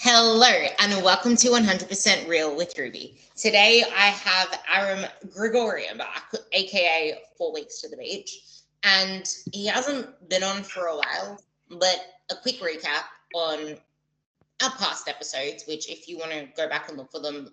Hello and welcome to 100% Real with Ruby. Today I have Aram Grigorian back, aka 4 weeks to the beach, and he hasn't been on for a while. But a quick recap on our past episodes, which if you want to go back and look for them,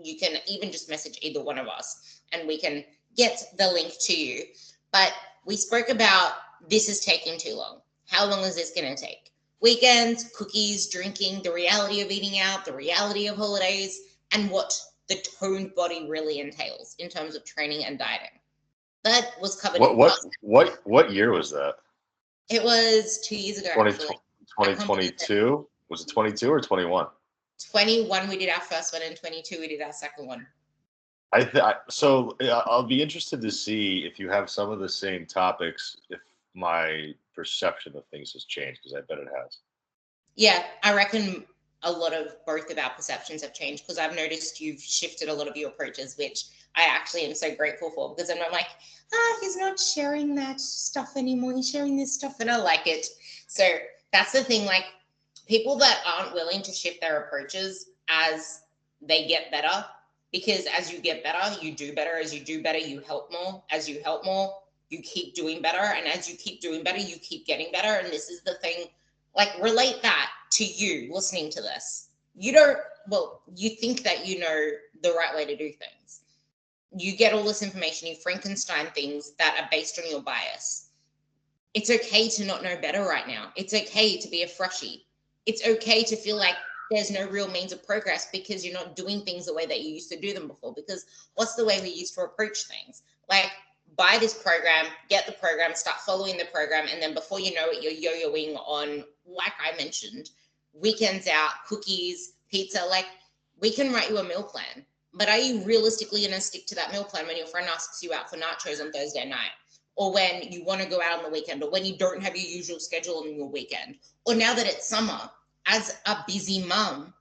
you can even just message either one of us and we can get the link to you. But we spoke about this is taking too long. How long is this going to take? Weekends, cookies, drinking, the reality of eating out, the reality of holidays, and what the toned body really entails in terms of training and dieting. That was covered What in what past. what year was that? It was 2 years ago, 20, actually. I can't believe it. 2022? Was it 22 or 21? 21, we did our first one, and 22, we did our second one. I'll be interested to see if you have some of the same topics, if my perception of things has changed, because I bet it has. Yeah, I reckon a lot of both of our perceptions have changed because I've noticed you've shifted a lot of your approaches, which I actually am so grateful for because I'm not like, he's not sharing that stuff anymore. He's sharing this stuff and I like it. So that's the thing. Like, people that aren't willing to shift their approaches as they get better, because as you get better, you do better. As you do better, you help more. As you help more, you keep doing better. And as you keep doing better, you keep getting better. And this is the thing, like, relate that to you listening to this. You don't, well, you think that you know the right way to do things. You get all this information, you Frankenstein things that are based on your bias. It's okay to not know better right now. It's okay to be a freshie. It's okay to feel like there's no real means of progress because you're not doing things the way that you used to do them before. Because what's the way we used to approach things? Like, buy this program, get the program, start following the program, and then before you know it, you're yo-yoing on, like I mentioned, weekends out, cookies, pizza. Like, we can write you a meal plan, but are you realistically going to stick to that meal plan when your friend asks you out for nachos on Thursday night? Or when you want to go out on the weekend, or when you don't have your usual schedule on your weekend, or now that it's summer, as a busy mum,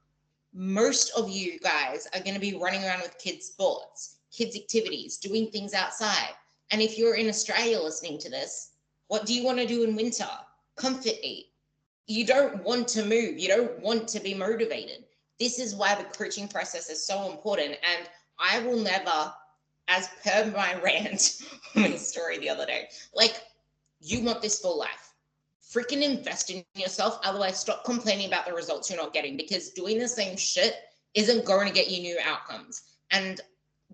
most of you guys are going to be running around with kids' sports, kids' activities, doing things outside. And if you're in Australia listening to this, what do you want to do in winter? Comfort eat. You don't want to move. You don't want to be motivated. This is why the coaching process is so important. And I will never, as per my rant, my story the other day, like, you want this for life. Freaking invest in yourself. Otherwise, stop complaining about the results you're not getting, because doing the same shit isn't going to get you new outcomes. And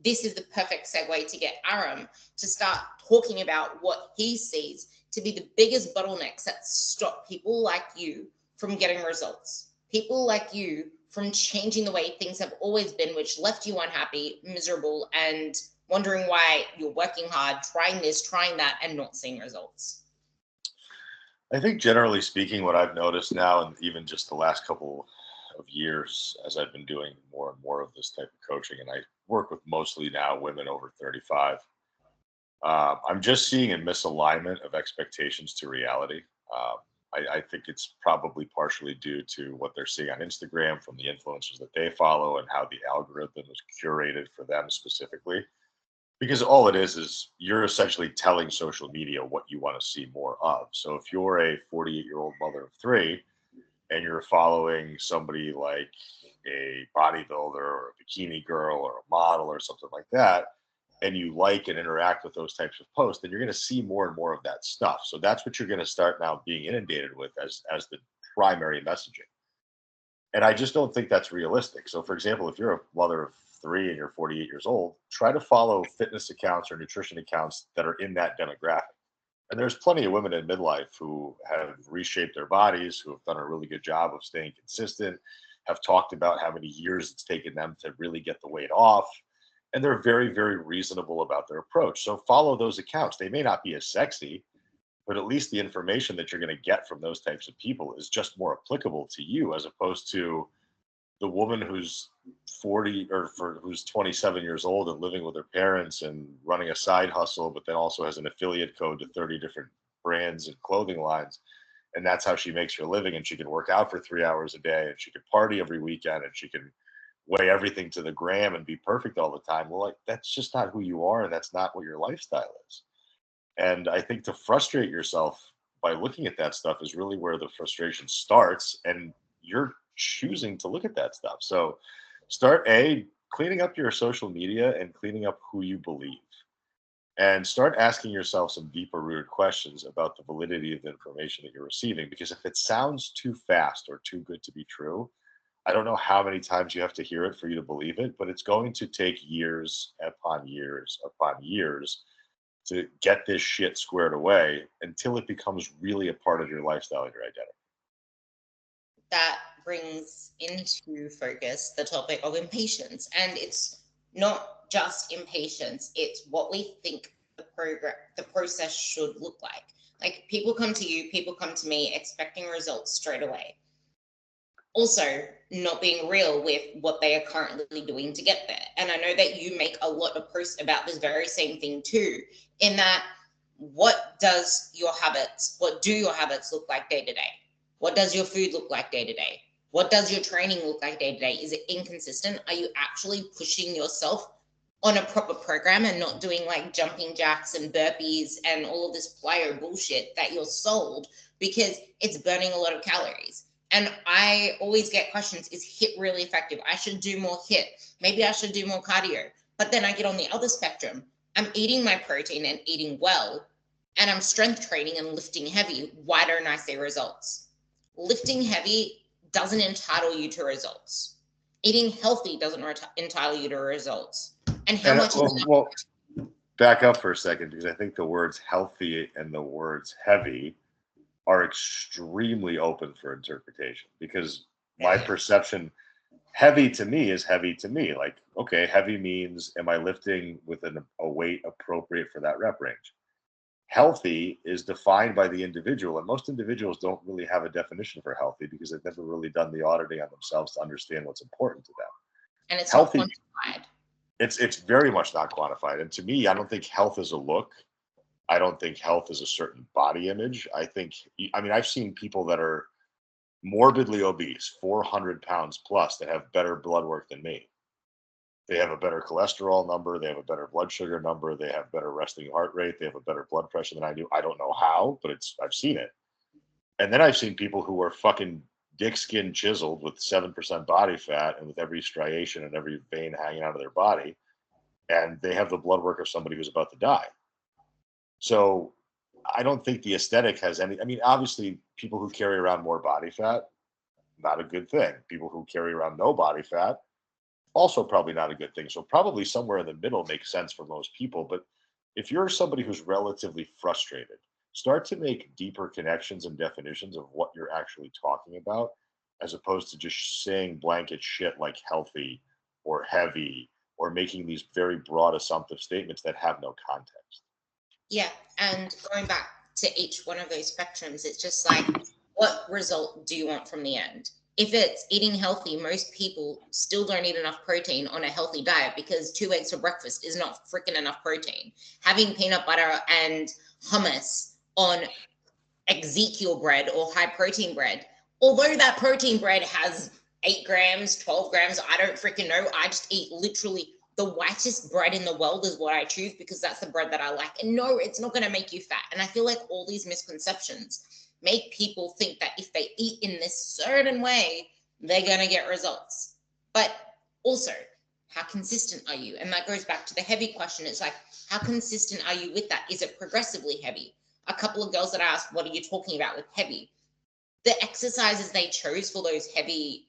this is the perfect segue to get Aram to start talking about what he sees to be the biggest bottlenecks that stop people like you from getting results. People like you from changing the way things have always been, which left you unhappy, miserable, and wondering why you're working hard, trying this, trying that, and not seeing results. I think generally speaking, what I've noticed now, and even just the last couple of years, as I've been doing more and more of this type of coaching, and I work with mostly now women over 35, I'm just seeing a misalignment of expectations to reality. Um, I think it's probably partially due to what they're seeing on Instagram from the influencers that they follow and how the algorithm is curated for them specifically. Because all it is you're essentially telling social media what you want to see more of. So if you're a 48-year-old mother of three and you're following somebody like a bodybuilder or a bikini girl or a model or something like that, and you like and interact with those types of posts, then you're going to see more and more of that stuff. So that's what you're going to start now being inundated with as the primary messaging. And I just don't think that's realistic. So, for example, if you're a mother of three and you're 48 years old, try to follow fitness accounts or nutrition accounts that are in that demographic. And there's plenty of women in midlife who have reshaped their bodies, who have done a really good job of staying consistent, have talked about how many years it's taken them to really get the weight off. And they're very, very reasonable about their approach. So follow those accounts. They may not be as sexy, but at least the information that you're going to get from those types of people is just more applicable to you as opposed to the woman who's 40 or who's 27 years old and living with her parents and running a side hustle, but then also has an affiliate code to 30 different brands and clothing lines. And that's how she makes her living. And she can work out for 3 hours a day and she can party every weekend and she can weigh everything to the gram and be perfect all the time. Well, like, that's just not who you are. And that's not what your lifestyle is. And I think to frustrate yourself by looking at that stuff is really where the frustration starts. And you're choosing to look at that stuff. So start cleaning up your social media and cleaning up who you believe, and start asking yourself some deeper rooted questions about the validity of the information that you're receiving. Because if it sounds too fast or too good to be true, I don't know how many times you have to hear it for you to believe it, but it's going to take years upon years upon years to get this shit squared away until it becomes really a part of your lifestyle and your identity. That brings into focus the topic of impatience. And it's not just impatience, it's what we think the process should look like. Like, people come to you, people come to me expecting results straight away. Also, not being real with what they are currently doing to get there. And I know that you make a lot of posts about this very same thing too, in that, what do your habits look like day to day? What does your food look like day to day? What does your training look like day to day? Is it inconsistent? Are you actually pushing yourself on a proper program and not doing like jumping jacks and burpees and all of this plyo bullshit that you're sold because it's burning a lot of calories? And I always get questions, is HIIT really effective? I should do more HIIT. Maybe I should do more cardio. But then I get on the other spectrum. I'm eating my protein and eating well, and I'm strength training and lifting heavy. Why don't I see results? Lifting heavy doesn't entitle you to results. Eating healthy doesn't entitle you to results. And how much well, back up for a second, because I think the words healthy and the words heavy are extremely open for interpretation. Because my perception, heavy to me is heavy to me. Like, okay, heavy means, am I lifting with a weight appropriate for that rep range? Healthy is defined by the individual, and most individuals don't really have a definition for healthy because they've never really done the auditing on themselves to understand what's important to them. And it's healthy, not quantified. It's very much not quantified. And to me, I don't think health is a look. I don't think health is a certain body image. I mean, I've seen people that are morbidly obese, 400 pounds plus, that have better blood work than me. They have a better cholesterol number. They have a better blood sugar number. They have better resting heart rate. They have a better blood pressure than I do. I don't know how, but I've seen it. And then I've seen people who are fucking dick skin chiseled with 7% body fat and with every striation and every vein hanging out of their body. And they have the blood work of somebody who's about to die. So I don't think the aesthetic has any. I mean, obviously, people who carry around more body fat, not a good thing. People who carry around no body fat, also probably not a good thing. So probably somewhere in the middle makes sense for most people. But if you're somebody who's relatively frustrated, start to make deeper connections and definitions of what you're actually talking about, as opposed to just saying blanket shit like healthy or heavy, or making these very broad assumptive statements that have no context. Yeah, and going back to each one of those spectrums, it's just like, what result do you want from the end? If it's eating healthy, most people still don't eat enough protein on a healthy diet because 2 eggs for breakfast is not freaking enough protein. Having peanut butter and hummus on Ezekiel bread or high protein bread, although that protein bread has 8 grams, 12 grams, I don't freaking know. I just eat literally the whitest bread in the world is what I choose because that's the bread that I like. And no, it's not going to make you fat. And I feel like all these misconceptions make people think that if they eat in this certain way, they're going to get results. But also, how consistent are you? And that goes back to the heavy question. It's like, how consistent are you with that? Is it progressively heavy? A couple of girls that I asked, what are you talking about with heavy? The exercises they chose for those heavy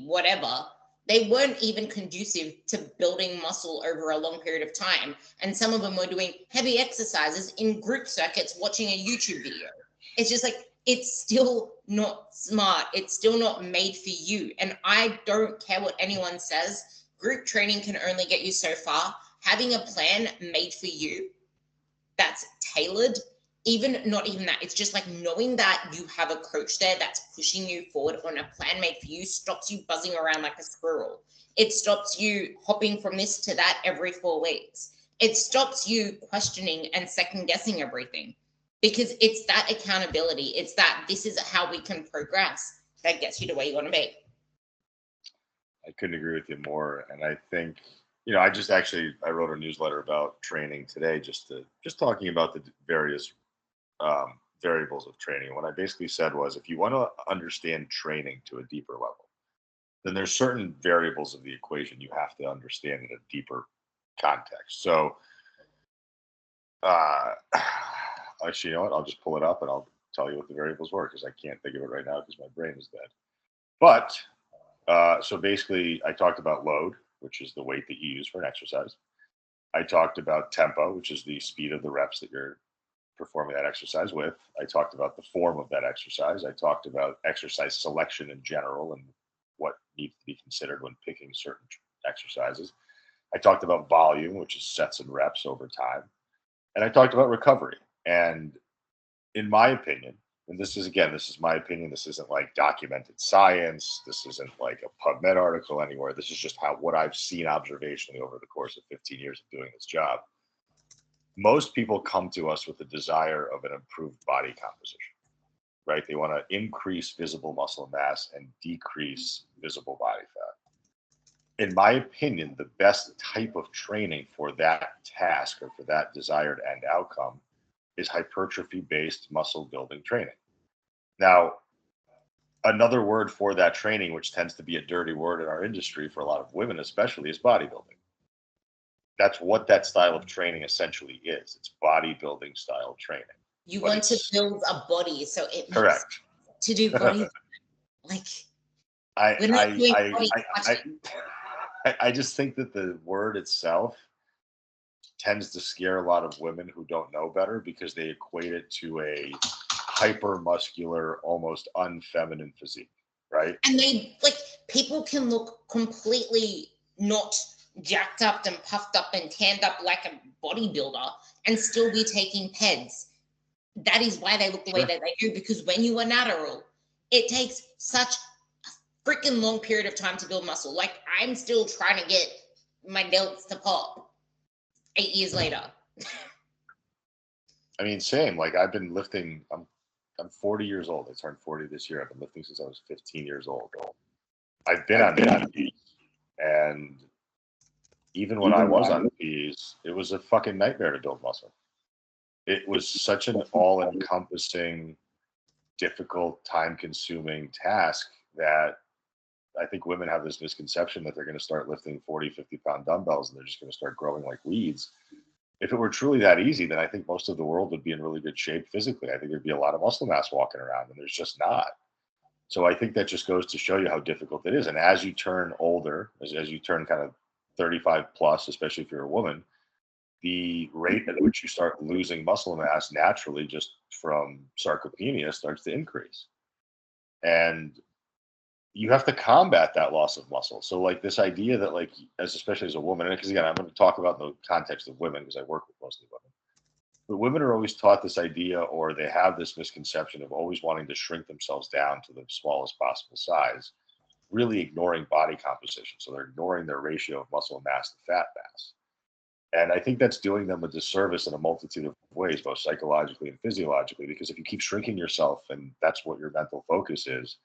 whatever, they weren't even conducive to building muscle over a long period of time. And some of them were doing heavy exercises in group circuits, watching a YouTube video. It's just like, it's still not smart. It's still not made for you. And I don't care what anyone says. Group training can only get you so far. Having a plan made for you that's tailored, not even that, it's just like knowing that you have a coach there that's pushing you forward on a plan made for you stops you buzzing around like a squirrel. It stops you hopping from this to that every 4 weeks. It stops you questioning and second guessing everything, because it's that accountability. It's that this is how we can progress that gets you to where you want to be. I couldn't agree with you more. And I think, I wrote a newsletter about training today, just talking about the various variables of training. What I basically said was, if you want to understand training to a deeper level, then there's certain variables of the equation you have to understand in a deeper context. So, uh, actually, you know what? I'll just pull it up and I'll tell you what the variables were, because I can't think of it right now because my brain is dead. But so basically, I talked about load, which is the weight that you use for an exercise. I talked about tempo, which is the speed of the reps that you're performing that exercise with. I talked about the form of that exercise. I talked about exercise selection in general and what needs to be considered when picking certain exercises. I talked about volume, which is sets and reps over time. And I talked about recovery. And in my opinion, and this is, again, this is my opinion. This isn't like documented science. This isn't like a PubMed article anywhere. This is just what I've seen observationally over the course of 15 years of doing this job. Most people come to us with a desire of an improved body composition, right? They want to increase visible muscle mass and decrease visible body fat. In my opinion, the best type of training for that task or for that desired end outcome is hypertrophy-based muscle building training. Now, another word for that training, which tends to be a dirty word in our industry for a lot of women especially, is bodybuilding. That's what that style of training essentially is. It's bodybuilding style training. You want to build a body, so it correct makes to do body like I just think that the word itself tends to scare a lot of women who don't know better, because they equate it to a hyper muscular, almost unfeminine physique, right? And they people can look completely not jacked up and puffed up and tanned up like a bodybuilder and still be taking peds. That is why they look the way that they do, because when you are natural, it takes such a freaking long period of time to build muscle. Like, I'm still trying to get my delts to pop 8 years later. I mean, same. Like, I've been lifting. I'm 40 years old. I turned 40 this year. I've been lifting since I was 15 years old. I've been on the P's, and even when I was on the P's, it was a fucking nightmare to build muscle. It was such an all-encompassing, difficult, time-consuming task that I think women have this misconception that they're going to start lifting 40, 50-pound dumbbells and they're just going to start growing like weeds. If it were truly that easy, then I think most of the world would be in really good shape physically. I think there'd be a lot of muscle mass walking around, and there's just not. So I think that just goes to show you how difficult it is. And as you turn older, as you turn kind of 35 plus, especially if you're a woman, the rate at which you start losing muscle mass naturally just from sarcopenia starts to increase. And you have to combat that loss of muscle. So like this idea that like, especially as a woman, because again, I'm going to talk about the context of women because I work with mostly women. But women are always taught this idea, or they have this misconception of always wanting to shrink themselves down to the smallest possible size, really ignoring body composition. So they're ignoring their ratio of muscle mass to fat mass. And I think that's doing them a disservice in a multitude of ways, both psychologically and physiologically, because if you keep shrinking yourself and that's what your mental focus is,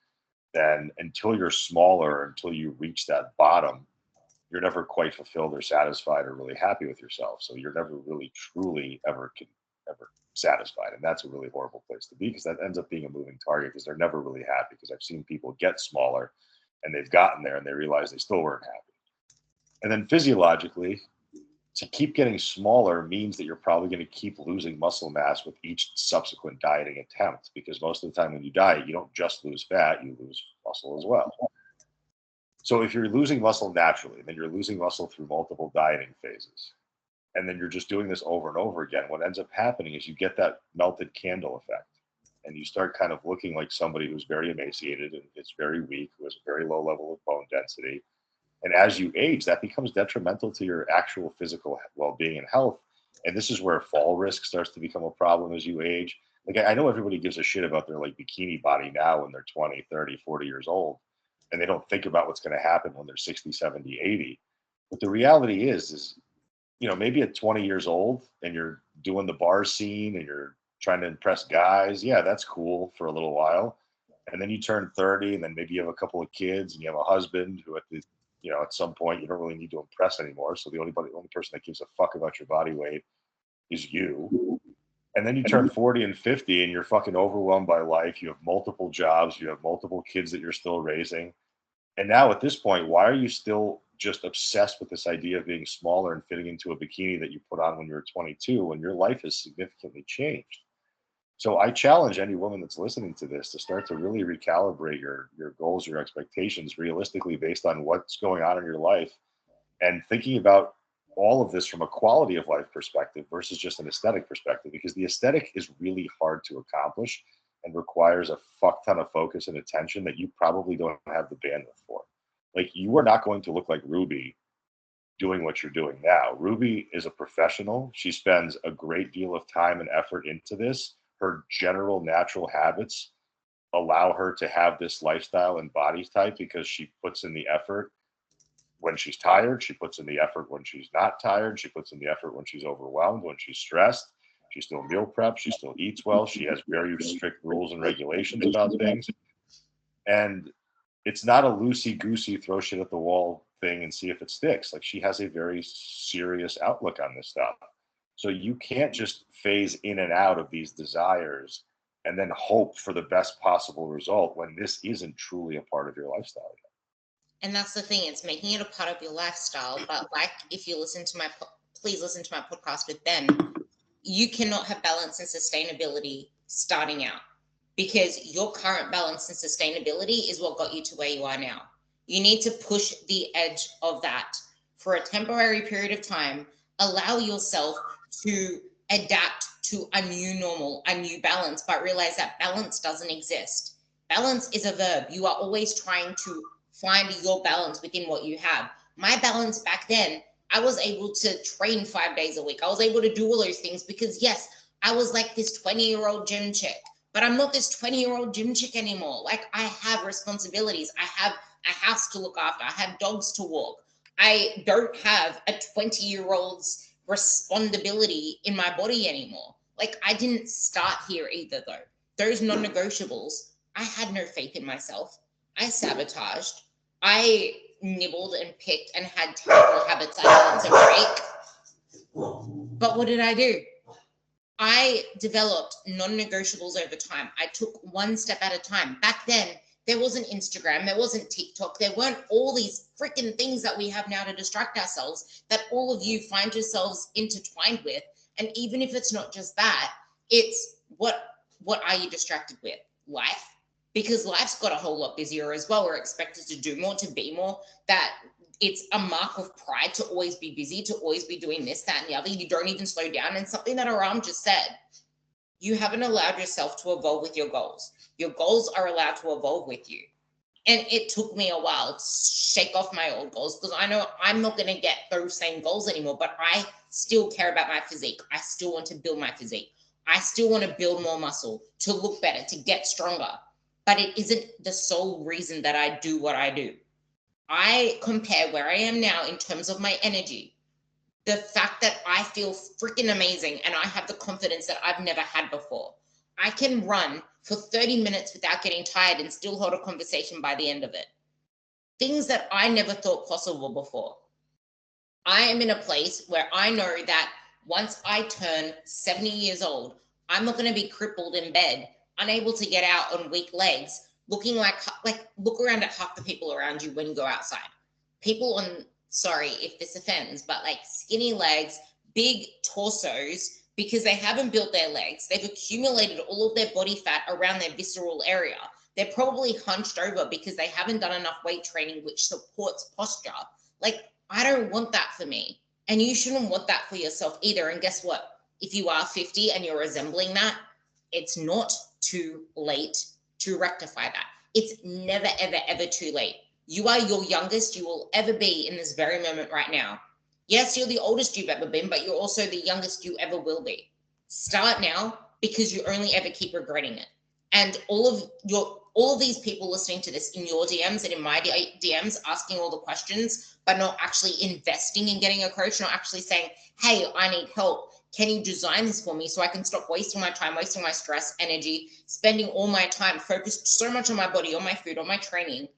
then until you're smaller, until you reach that bottom, you're never quite fulfilled or satisfied or really happy with yourself. So you're never really truly ever satisfied. And that's a really horrible place to be, because that ends up being a moving target, because they're never really happy. Because I've seen people get smaller and they've gotten there and they realize they still weren't happy. And then physiologically, to keep getting smaller means that you're probably going to keep losing muscle mass with each subsequent dieting attempt, because most of the time when you diet, you don't just lose fat, you lose muscle as well. So if you're losing muscle naturally, then you're losing muscle through multiple dieting phases, and then you're just doing this over and over again, what ends up happening is you get that melted candle effect, and you start kind of looking like somebody who's very emaciated and is very weak, who has a very low level of bone density. And as you age, that becomes detrimental to your actual physical well-being and health. And this is where fall risk starts to become a problem as you age. Like, I know everybody gives a shit about their like bikini body now when they're 20, 30, 40 years old, and they don't think about what's going to happen when they're 60, 70, 80. But the reality is, you know, maybe at 20 years old and you're doing the bar scene and you're trying to impress guys. Yeah, that's cool for a little while. And then you turn 30 and then maybe you have a couple of kids and you have a husband who at some point you don't really need to impress anymore. So the only person that gives a fuck about your body weight is you. And then you turn 40 and 50 and you're fucking overwhelmed by life. You have multiple jobs. You have multiple kids that you're still raising. And now at this point, why are you still just obsessed with this idea of being smaller and fitting into a bikini that you put on when you were 22 when your life has significantly changed? So I challenge any woman that's listening to this to start to really recalibrate your goals, your expectations realistically based on what's going on in your life, and thinking about all of this from a quality of life perspective versus just an aesthetic perspective, because the aesthetic is really hard to accomplish and requires a fuck ton of focus and attention that you probably don't have the bandwidth for. Like, you are not going to look like Ruby doing what you're doing now. Ruby is a professional. She spends a great deal of time and effort into this. Her general natural habits allow her to have this lifestyle and body type because she puts in the effort when she's tired. She puts in the effort when she's not tired. She puts in the effort when she's overwhelmed, when she's stressed. She still meal preps. She still eats well. She has very strict rules and regulations about things. And it's not a loosey goosey throw shit at the wall thing and see if it sticks. Like, she has a very serious outlook on this stuff. So you can't just phase in and out of these desires and then hope for the best possible result when this isn't truly a part of your lifestyle yet. And that's the thing, it's making it a part of your lifestyle. But like, if you listen to please listen to my podcast with Ben, you cannot have balance and sustainability starting out, because your current balance and sustainability is what got you to where you are now. You need to push the edge of that for a temporary period of time, allow yourself to adapt to a new normal, a new balance, but realize that balance doesn't exist. Balance is a verb. You are always trying to find your balance within what you have. My balance back then, I was able to train 5 days a week. I was able to do all those things because, yes, I was like this 20-year-old gym chick, but I'm not this 20-year-old gym chick anymore. Like, I have responsibilities. I have a house to look after. I have dogs to walk. I don't have a 20-year-old's responsibility in my body anymore. Like, I didn't start here either, though. Those non-negotiables, I had no faith in myself. I sabotaged. I nibbled and picked and had terrible habits I had to break. But what did I do? I developed non-negotiables over time. I took one step at a time. Back then, there wasn't Instagram, there wasn't TikTok, there weren't all these freaking things that we have now to distract ourselves that all of you find yourselves intertwined with. And even if it's not just that, it's what are you distracted with? Life. Because life's got a whole lot busier as well. We're expected to do more, to be more, that it's a mark of pride to always be busy, to always be doing this, that, and the other. You don't even slow down. And something that Aram just said, you haven't allowed yourself to evolve with your goals. Your goals are allowed to evolve with you. And it took me a while to shake off my old goals, because I know I'm not going to get those same goals anymore, but I still care about my physique. I still want to build my physique. I still want to build more muscle, to look better, to get stronger. But it isn't the sole reason that I do what I do. I compare where I am now in terms of my energy, the fact that I feel freaking amazing and I have the confidence that I've never had before. I can run for 30 minutes without getting tired and still hold a conversation by the end of it. Things that I never thought possible before. I am in a place where I know that once I turn 70 years old, I'm not going to be crippled in bed, unable to get out on weak legs, looking like look around at half the people around you when you go outside. People on, sorry if this offends, but like skinny legs, big torsos, because they haven't built their legs. They've accumulated all of their body fat around their visceral area. They're probably hunched over because they haven't done enough weight training, which supports posture. Like, I don't want that for me. And you shouldn't want that for yourself either. And guess what? If you are 50 and you're resembling that, it's not too late to rectify that. It's never, ever, ever too late. You are your youngest you will ever be in this very moment right now. Yes, you're the oldest you've ever been, but you're also the youngest you ever will be. Start now, because you only ever keep regretting it. And all of these people listening to this in your DMs and in my DMs, asking all the questions, but not actually investing in getting a coach, not actually saying, hey, I need help. Can you design this for me so I can stop wasting my time, wasting my stress, energy, spending all my time focused so much on my body, on my food, on my training,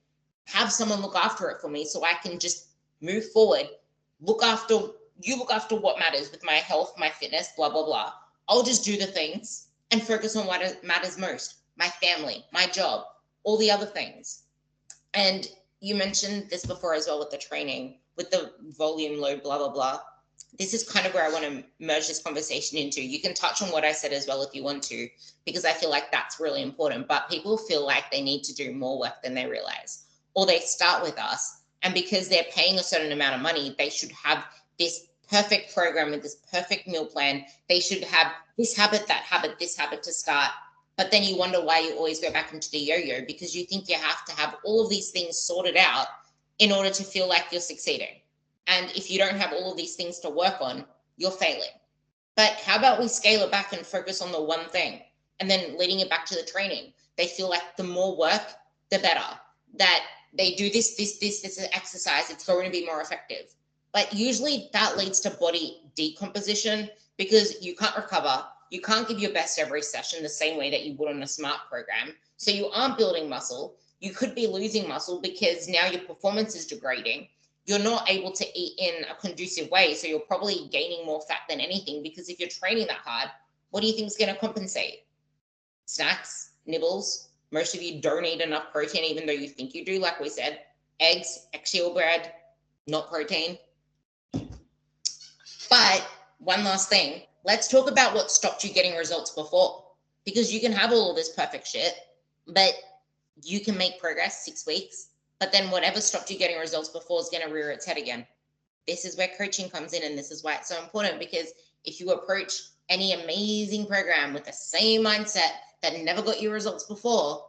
have someone look after it for me so I can just move forward, look after what matters with my health, my fitness, blah, blah, blah. I'll just do the things and focus on what matters most, my family, my job, all the other things. And you mentioned this before as well with the training, with the volume load, blah, blah, blah. This is kind of where I want to merge this conversation into. You can touch on what I said as well if you want to, because I feel like that's really important. But people feel like they need to do more work than they realize, or they start with us. And because they're paying a certain amount of money, they should have this perfect program with this perfect meal plan. They should have this habit, that habit, this habit to start. But then you wonder why you always go back into the yo-yo, because you think you have to have all of these things sorted out in order to feel like you're succeeding. And if you don't have all of these things to work on, you're failing. But how about we scale it back and focus on the one thing, and then leading it back to the training? They feel like the more work, the better. That they do this exercise, it's going to be more effective. But usually that leads to body decomposition, because you can't recover. You can't give your best every session the same way that you would on a SMART program. So you aren't building muscle. You could be losing muscle because now your performance is degrading. You're not able to eat in a conducive way. So you're probably gaining more fat than anything, because if you're training that hard, what do you think is going to compensate? Snacks, nibbles. Most of you don't eat enough protein, even though you think you do. Like we said, eggs, eggshell bread, not protein. But one last thing, let's talk about what stopped you getting results before, because you can have all of this perfect shit, but you can make progress 6 weeks, but then whatever stopped you getting results before is going to rear its head again. This is where coaching comes in, and this is why it's so important, because if you approach any amazing program with the same mindset that never got you results before,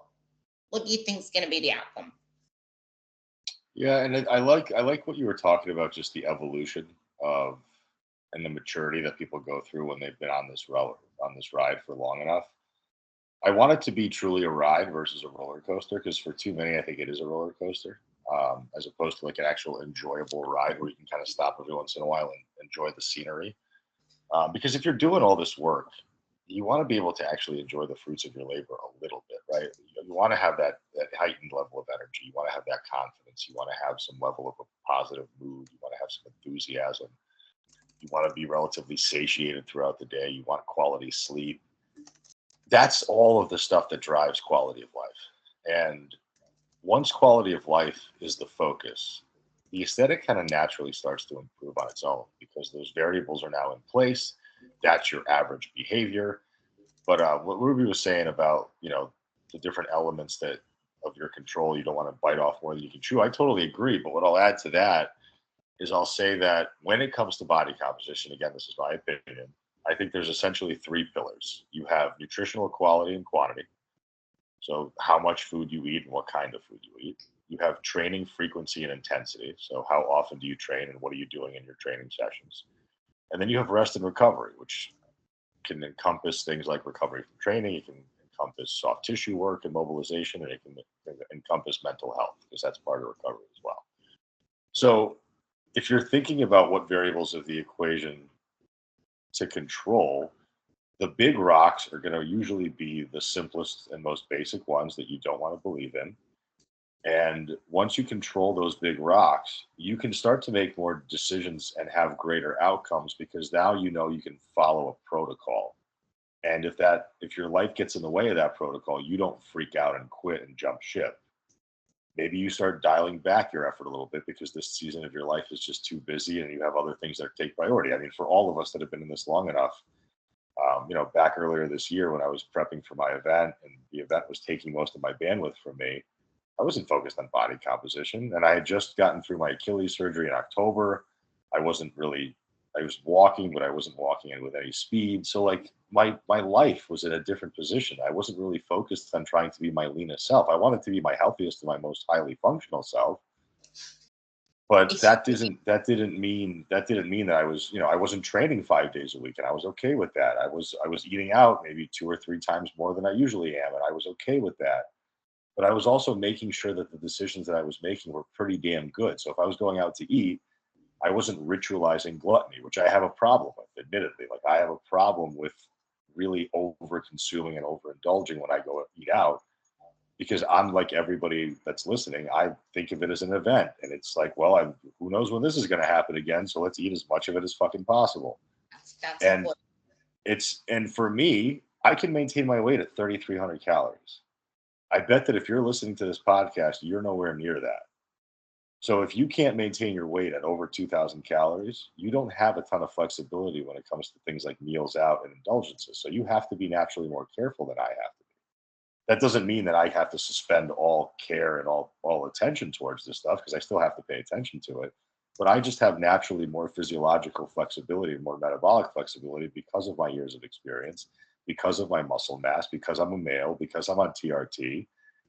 what do you think is going to be the outcome? Yeah, and I like what you were talking about, just the evolution of and the maturity that people go through when they've been on this ride for long enough. I want it to be truly a ride versus a roller coaster, because for too many, I think it is a roller coaster, as opposed to like an actual enjoyable ride where you can kind of stop every once in a while and enjoy the scenery. Because if you're doing all this work, you want to be able to actually enjoy the fruits of your labor a little bit, right? You want to have that heightened level of energy. You want to have that confidence. You want to have some level of a positive mood. You want to have some enthusiasm. You want to be relatively satiated throughout the day. You want quality sleep. That's all of the stuff that drives quality of life. And once quality of life is the focus, the aesthetic kind of naturally starts to improve on its own, because those variables are now in place. That's your average behavior. But what Ruby was saying about, the different elements that of your control, you don't want to bite off more than you can chew. I totally agree. But what I'll add to that is I'll say that when it comes to body composition, again, this is my opinion, I think there's essentially 3 pillars. You have nutritional quality and quantity. So how much food you eat and what kind of food you eat. You have training frequency and intensity. So how often do you train and what are you doing in your training sessions? And then you have rest and recovery, which can encompass things like recovery from training. It can encompass soft tissue work and mobilization, and it can encompass mental health, because that's part of recovery as well. So if you're thinking about what variables of the equation to control, the big rocks are going to usually be the simplest and most basic ones that you don't want to believe in. And once you control those big rocks, you can start to make more decisions and have greater outcomes, because now you can follow a protocol. And if your life gets in the way of that protocol, you don't freak out and quit and jump ship. Maybe you start dialing back your effort a little bit because this season of your life is just too busy and you have other things that take priority. I mean, for all of us that have been in this long enough, back earlier this year when I was prepping for my event and the event was taking most of my bandwidth from me, I wasn't focused on body composition. And I had just gotten through my Achilles surgery in October. I was walking, but I wasn't walking in with any speed. So like my life was in a different position. I wasn't really focused on trying to be my leanest self. I wanted to be my healthiest and my most highly functional self. But that didn't mean that I was, I wasn't training 5 days a week, and I was okay with that. I was eating out maybe 2 or 3 times more than I usually am, and I was okay with that. But I was also making sure that the decisions that I was making were pretty damn good. So if I was going out to eat, I wasn't ritualizing gluttony, which I have a problem with, admittedly. Like I have a problem with really over consuming and overindulging when I go eat out, because I'm like everybody that's listening. I think of it as an event, and it's like, well, who knows when this is going to happen again? So let's eat as much of it as fucking possible. That's And important. And for me, I can maintain my weight at 3,300 calories. I bet that if you're listening to this podcast, you're nowhere near that. So if you can't maintain your weight at over 2,000 calories, you don't have a ton of flexibility when it comes to things like meals out and indulgences. So you have to be naturally more careful than I have to be. That doesn't mean that I have to suspend all care and all attention towards this stuff, because I still have to pay attention to it. But I just have naturally more physiological flexibility, more metabolic flexibility because of my years of experience, because of my muscle mass, because I'm a male, because I'm on TRT,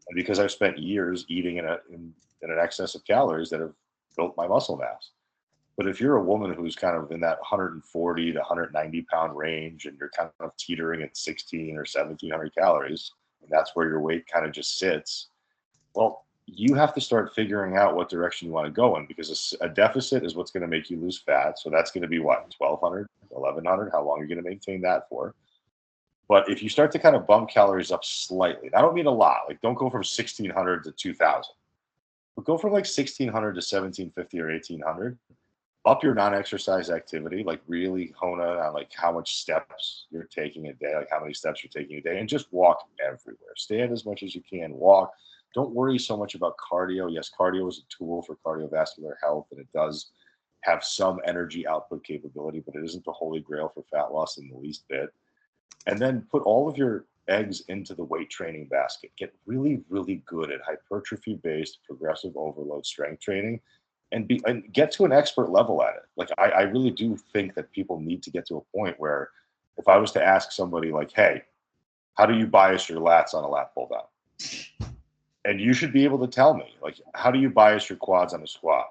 and because I've spent years eating in an excess of calories that have built my muscle mass. But if you're a woman who's kind of in that 140 to 190 pound range, and you're kind of teetering at 16 or 1700 calories, and that's where your weight kind of just sits, well, you have to start figuring out what direction you want to go in, because a deficit is what's going to make you lose fat. So that's going to be what, 1,200, 1,100? How long are you going to maintain that for? But if you start to kind of bump calories up slightly, I don't mean a lot, like don't go from 1,600 to 2,000, but go from like 1,600 to 1,750 or 1,800. Up your non-exercise activity, like really hone in on like how much steps you're taking a day, like how many steps you're taking a day, and just walk everywhere. Stand as much as you can, walk. Don't worry so much about cardio. Yes, cardio is a tool for cardiovascular health, and it does have some energy output capability, but it isn't the holy grail for fat loss in the least bit. And then put all of your eggs into the weight training basket. Get really, really good at hypertrophy-based progressive overload strength training, and get to an expert level at it. Like I really do think that people need to get to a point where, if I was to ask somebody like, hey, how do you bias your lats on a lat pull down? And you should be able to tell me, like, how do you bias your quads on a squat?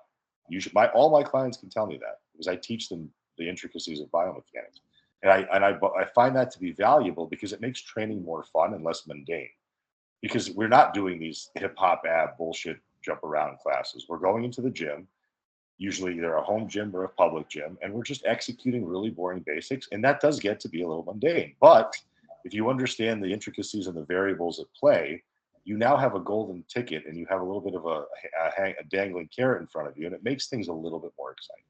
You should. All my clients can tell me that, because I teach them the intricacies of biomechanics. And I find that to be valuable, because it makes training more fun and less mundane. Because we're not doing these hip hop ab bullshit jump around classes. We're going into the gym, usually either a home gym or a public gym, and we're just executing really boring basics. And that does get to be a little mundane. But if you understand the intricacies and the variables at play, you now have a golden ticket, and you have a little bit of a dangling carrot in front of you, and it makes things a little bit more exciting.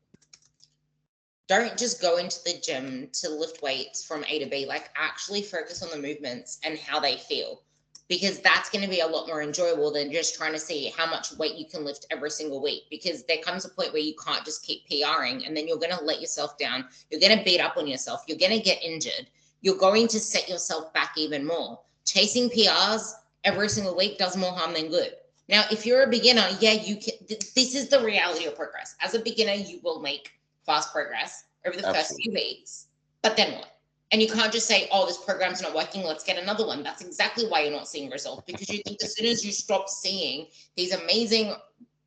Don't just go into the gym to lift weights from A to B. Like, actually focus on the movements and how they feel, because that's going to be a lot more enjoyable than just trying to see how much weight you can lift every single week. Because there comes a point where you can't just keep PRing, and then you're going to let yourself down. You're going to beat up on yourself. You're going to get injured. You're going to set yourself back even more. Chasing PRs every single week does more harm than good. Now, if you're a beginner, yeah, you can. This is the reality of progress. As a beginner, you will make fast progress over the first few weeks, but then what? And you can't just say, oh, this program's not working, let's get another one. That's exactly why you're not seeing results, because you think as soon as you stop seeing these amazing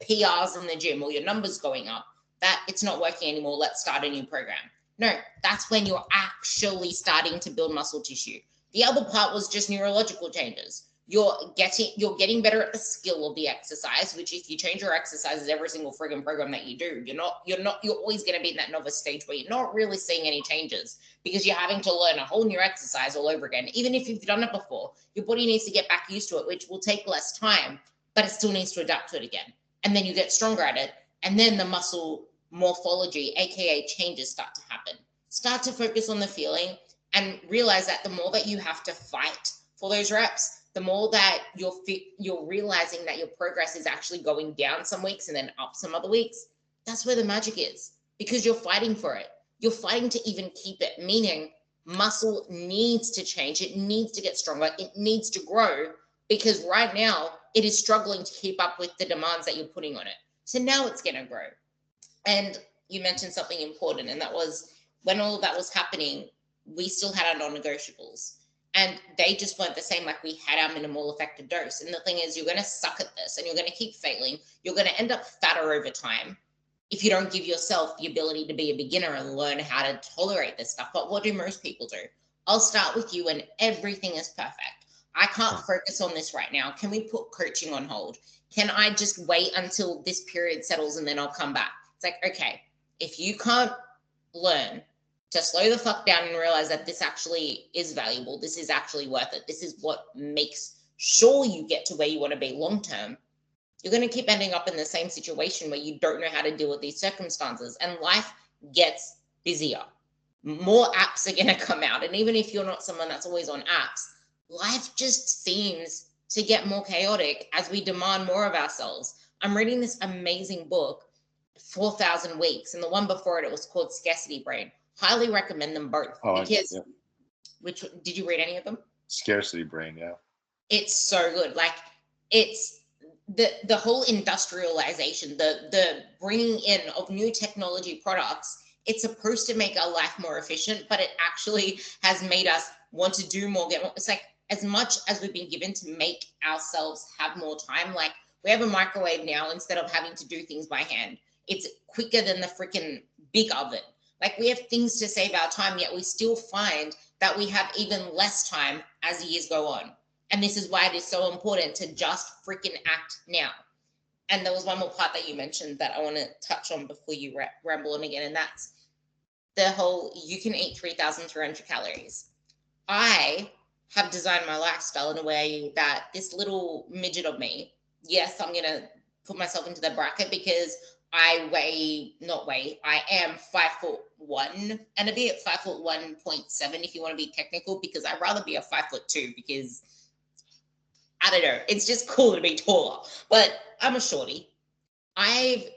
PRs in the gym, or your numbers going up, that it's not working anymore, let's start a new program. No, that's when you're actually starting to build muscle tissue. The other part was just neurological changes. You're getting better at the skill of the exercise, which if you change your exercises every single friggin' program that you do, you're always going to be in that novice stage where you're not really seeing any changes, because you're having to learn a whole new exercise all over again. Even if you've done it before, your body needs to get back used to it, which will take less time, but it still needs to adapt to it again. And then you get stronger at it. And then the muscle morphology, AKA changes, start to happen. Start to focus on the feeling, and realize that the more that you have to fight for those reps, the more that you're realizing that your progress is actually going down some weeks and then up some other weeks. That's where the magic is, because you're fighting for it. You're fighting to even keep it, meaning muscle needs to change. It needs to get stronger. It needs to grow, because right now it is struggling to keep up with the demands that you're putting on it. So now it's going to grow. And you mentioned something important, and that was, when all of that was happening, we still had our non-negotiables. And they just weren't the same. Like, we had our minimal effective dose. And the thing is, you're going to suck at this, and you're going to keep failing. You're going to end up fatter over time if you don't give yourself the ability to be a beginner and learn how to tolerate this stuff. But what do most people do? I'll start with you and everything is perfect. I can't focus on this right now. Can we put coaching on hold? Can I just wait until this period settles and then I'll come back? It's like, okay, if you can't learn to slow the fuck down and realize that this actually is valuable, this is actually worth it, this is what makes sure you get to where you want to be long term, you're going to keep ending up in the same situation where you don't know how to deal with these circumstances, and life gets busier. more apps are going to come out. And even if you're not someone that's always on apps, life just seems to get more chaotic as we demand more of ourselves. I'm reading this amazing book, 4,000 Weeks, and the one before it, it was called Scarcity Brain. Highly recommend them both. Because, which, did you read any of them? Scarcity Brain, yeah. It's so good. Like, it's the whole industrialization, the bringing in of new technology products. It's supposed to make our life more efficient, but it actually has made us want to do more, get more. It's like, as much as we've been given to make ourselves have more time, like we have a microwave now instead of having to do things by hand. It's quicker than the freaking big oven. Like, we have things to save our time, yet we still find that we have even less time as years go on. And this is why it is so important to just freaking act now. And there was one more part that you mentioned that I want to touch on before you ramble on again, and that's the whole, you can eat 3,300 calories. I have designed my lifestyle in a way that this little midget of me, yes, I'm going to put myself into the bracket because I am 5'1" and a bit, 5'1.7" if you want to be technical, because I'd rather be a 5'2" because I don't know, it's just cool to be taller, but I'm a shorty. I've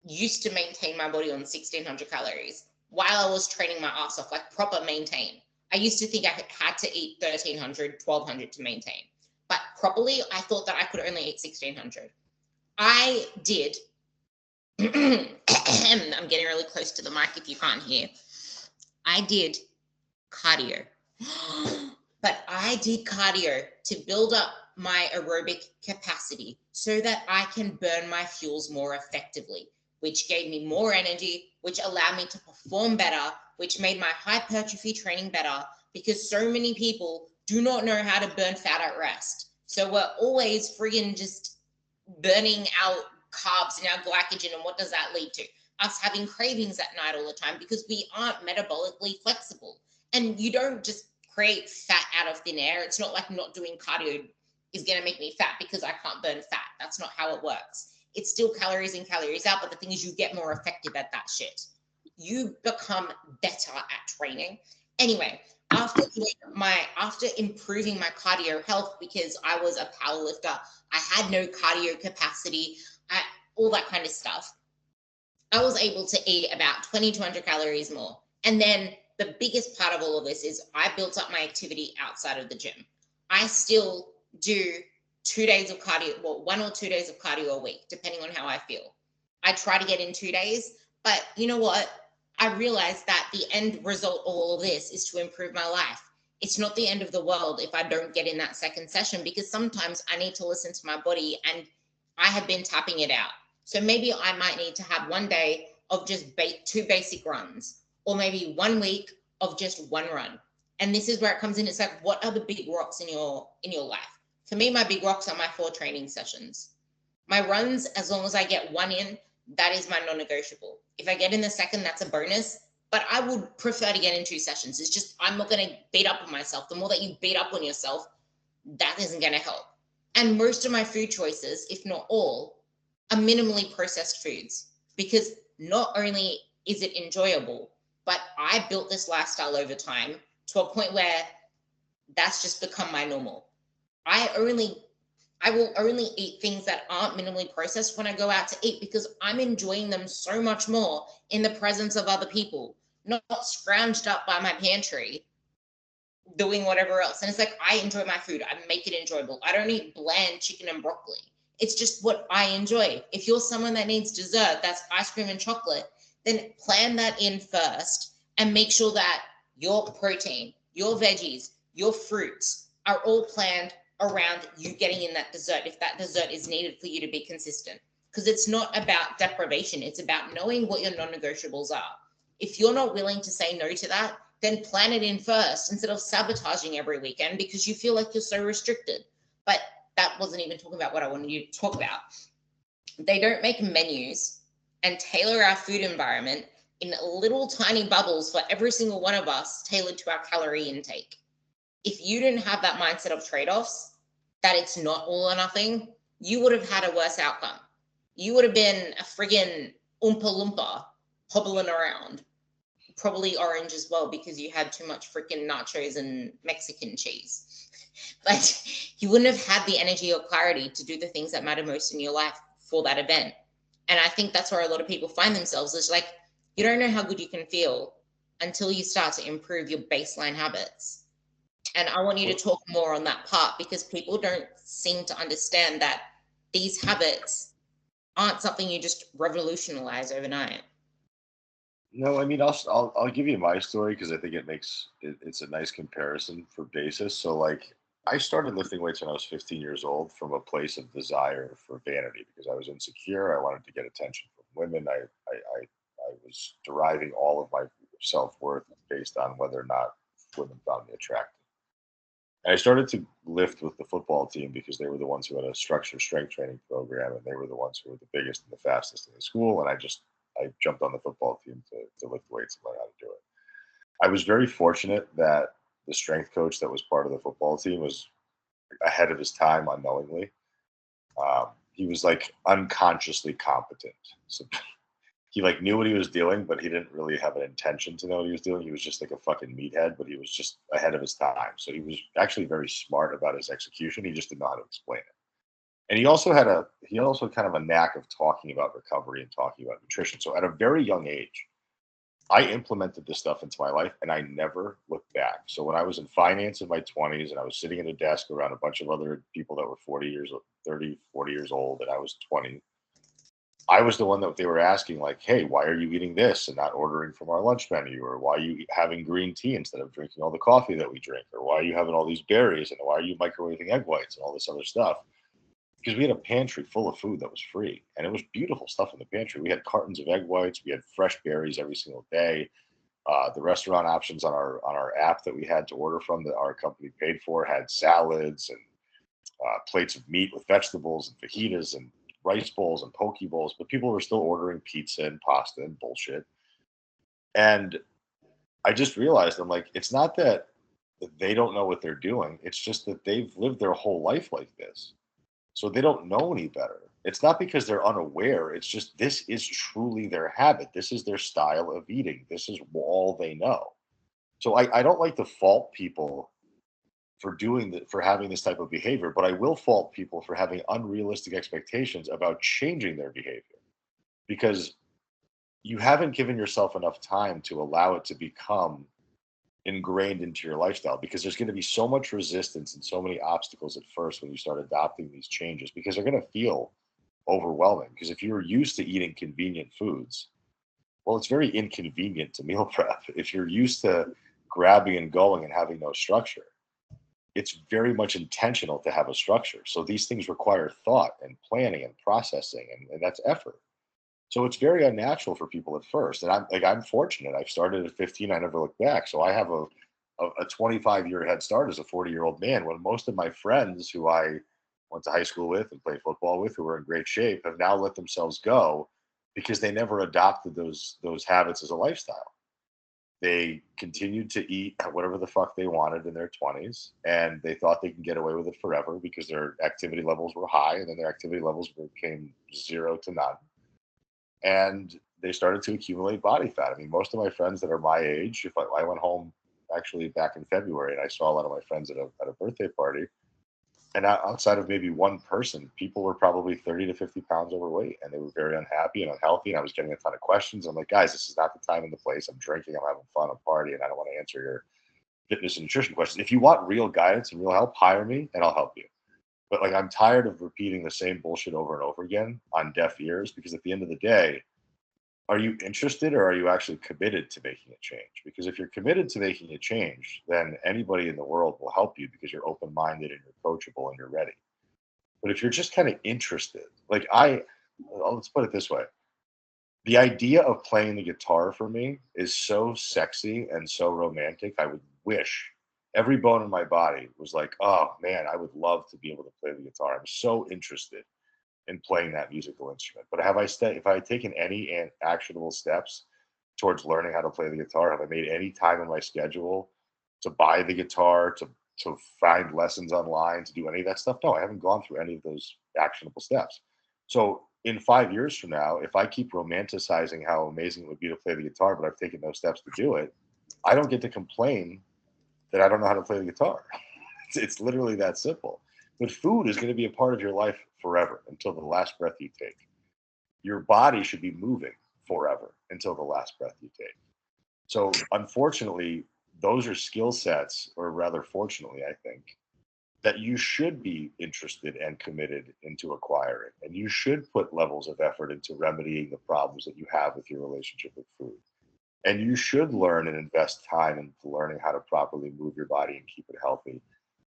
used to maintain my body on 1,600 calories while I was training my ass off, like proper maintain. I used to think I had to eat 1,300, 1,200 to maintain. But properly, I thought that I could only eat 1,600. I did. I'm getting really close to the mic if you can't hear. I did cardio. But I did cardio to build up my aerobic capacity so that I can burn my fuels more effectively, which gave me more energy, which allowed me to perform better, which made my hypertrophy training better, because so many people do not know how to burn fat at rest. So we're always friggin' just burning out carbs and our glycogen. And what does that lead to? Us having cravings at night all the time because we aren't metabolically flexible. And you don't just create fat out of thin air. It's not like not doing cardio is going to make me fat because I can't burn fat. That's not how it works. It's still calories in, calories out, but the thing is, you get more effective at that shit. You become better at training. Anyway, after improving my cardio health, because I was a powerlifter, I had no cardio capacity, all that kind of stuff, I was able to eat about 2,200 calories more. And then the biggest part of all of this is I built up my activity outside of the gym. I still do 2 days of cardio, well, 1 or 2 days of cardio a week, depending on how I feel. I try to get in 2 days, but you know what? I realized that the end result of all of this is to improve my life. It's not the end of the world if I don't get in that second session, because sometimes I need to listen to my body, and I have been tapping it out. So maybe I might need to have 1 day of just 2 basic runs, or maybe 1 week of just 1 run. And this is where it comes in. It's like, what are the big rocks in your life? For me, my big rocks are my 4 training sessions. My runs, as long as I get 1 in, that is my non-negotiable. If I get in the second, that's a bonus, but I would prefer to get in 2 sessions. It's just, I'm not going to beat up on myself. The more that you beat up on yourself, that isn't going to help. And most of my food choices, if not all, are minimally processed foods, because not only is it enjoyable, but I built this lifestyle over time to a point where that's just become my normal. I will only eat things that aren't minimally processed when I go out to eat, because I'm enjoying them so much more in the presence of other people, not scrounged up by my pantry doing whatever else. And it's like, I enjoy my food. I make it enjoyable. I don't eat bland chicken and broccoli. It's just what I enjoy. If you're someone that needs dessert, that's ice cream and chocolate, then plan that in first and make sure that your protein, your veggies, your fruits are all planned around you getting in that dessert, if that dessert is needed for you to be consistent. Because it's not about deprivation. It's about knowing what your non-negotiables are. If you're not willing to say no to that, then plan it in first instead of sabotaging every weekend because you feel like you're so restricted. But that wasn't even talking about what I wanted you to talk about. They don't make menus and tailor our food environment in little tiny bubbles for every single one of us, tailored to our calorie intake. If you didn't have that mindset of trade-offs, that it's not all or nothing, you would have had a worse outcome. You would have been a friggin' Oompa Loompa hobbling around. probably orange as well because you had too much freaking nachos and Mexican cheese. But you wouldn't have had the energy or clarity to do the things that matter most in your life for that event. And I think that's where a lot of people find themselves. It's like you don't know how good you can feel until you start to improve your baseline habits. And I want you to talk more on that part because people don't seem to understand that these habits aren't something you just revolutionize overnight. No, I mean, I'll give you my story because I think it's a nice comparison for basis. So like, I started lifting weights when I was 15 years old from a place of desire for vanity because I was insecure. I wanted to get attention from women. I was deriving all of my self worth based on whether or not women found me attractive. And I started to lift with the football team because they were the ones who had a structured strength training program, and they were the ones who were the biggest and the fastest in the school. And I jumped on the football team to lift weights and learn how to do it. I was very fortunate that the strength coach that was part of the football team was ahead of his time unknowingly. He was like unconsciously competent. So he like knew what he was doing, but he didn't really have an intention to know what he was doing. He was just like a fucking meathead, but he was just ahead of his time. So he was actually very smart about his execution. He just didn't know how to explain it. And he also kind of a knack of talking about recovery and talking about nutrition. So at a very young age, I implemented this stuff into my life and I never looked back. So when I was in finance in my 20s and I was sitting at a desk around a bunch of other people that were 40 years, 30, 40 years old, and I was 20, I was the one that they were asking, like, hey, why are you eating this and not ordering from our lunch menu? Or why are you having green tea instead of drinking all the coffee that we drink? Or why are you having all these berries? And why are you microwaving egg whites and all this other stuff? Because we had a pantry full of food that was free and it was beautiful stuff in the pantry. We had cartons of egg whites, we had fresh berries every single day. The restaurant options on our app that we had to order from that our company paid for had salads and plates of meat with vegetables and fajitas and rice bowls and poke bowls, but people were still ordering pizza and pasta and bullshit. And I just realized I'm like, it's not that they don't know what they're doing. It's just that they've lived their whole life like this. So they don't know any better. It's not because they're unaware. It's just this is truly their habit. This is their style of eating. This is all they know. So I don't like to fault people for having this type of behavior, but I will fault people for having unrealistic expectations about changing their behavior because you haven't given yourself enough time to allow it to become ingrained into your lifestyle because there's going to be so much resistance and so many obstacles at first when you start adopting these changes because they're going to feel overwhelming because if you're used to eating convenient foods, well, it's very inconvenient to meal prep. If you're used to grabbing and going and having no structure, it's very much intentional to have a structure. So these things require thought and planning and processing, and that's effort. So it's very unnatural for people at first. And I'm fortunate. I've started at 15. I never looked back. So I have a 25-year head start as a 40-year-old man when most of my friends who I went to high school with and played football with who were in great shape have now let themselves go because they never adopted those habits as a lifestyle. They continued to eat whatever the fuck they wanted in their 20s, and they thought they can get away with it forever because their activity levels were high, and then their activity levels became zero to none. And they started to accumulate body fat. I mean, most of my friends that are my age, if I went home actually back in February and I saw a lot of my friends at a birthday party, and outside of maybe one person, people were probably 30 to 50 pounds overweight and they were very unhappy and unhealthy. And I was getting a ton of questions. I'm like, guys, this is not the time and the place. I'm drinking, I'm having fun, I'm partying. I don't want to answer your fitness and nutrition questions. If you want real guidance and real help, hire me and I'll help you. But like, I'm tired of repeating the same bullshit over and over again on deaf ears because at the end of the day, are you interested or are you actually committed to making a change? Because if you're committed to making a change, then anybody in the world will help you because you're open minded and you're coachable and you're ready. But if you're just kind of interested, let's put it this way, the idea of playing the guitar for me is so sexy and so romantic. I would wish every bone in my body was like, oh man, I would love to be able to play the guitar. I'm so interested in playing that musical instrument. But if I had taken any actionable steps towards learning how to play the guitar? Have I made any time in my schedule to buy the guitar, to find lessons online, to do any of that stuff? No, I haven't gone through any of those actionable steps. So in 5 years from now, if I keep romanticizing how amazing it would be to play the guitar, but I've taken no steps to do it, I don't get to complain that I don't know how to play the guitar. It's literally that simple. But food is going to be a part of your life forever until the last breath you take. Your body should be moving forever until the last breath you take. So, unfortunately, those are skill sets, or rather, fortunately, I think, that you should be interested and committed into acquiring. And you should put levels of effort into remedying the problems that you have with your relationship with food. And you should learn and invest time into learning how to properly move your body and keep it healthy.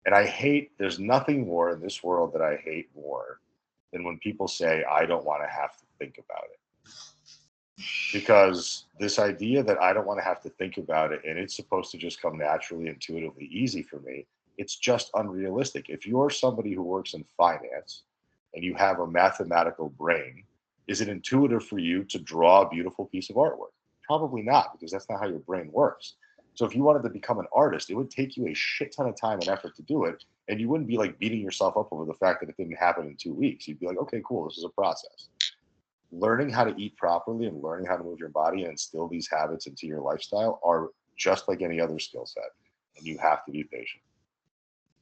And there's nothing more in this world that I hate more than when people say, I don't want to have to think about it. Because this idea that I don't want to have to think about it and it's supposed to just come naturally, intuitively easy for me, it's just unrealistic. If you're somebody who works in finance and you have a mathematical brain, is it intuitive for you to draw a beautiful piece of artwork? Probably not, because that's not how your brain works. So if you wanted to become an artist, it would take you a shit ton of time and effort to do it. And you wouldn't be like beating yourself up over the fact that it didn't happen in 2 weeks. You'd be like, okay, cool, this is a process. Learning how to eat properly and learning how to move your body and instill these habits into your lifestyle are just like any other skill set. And you have to be patient.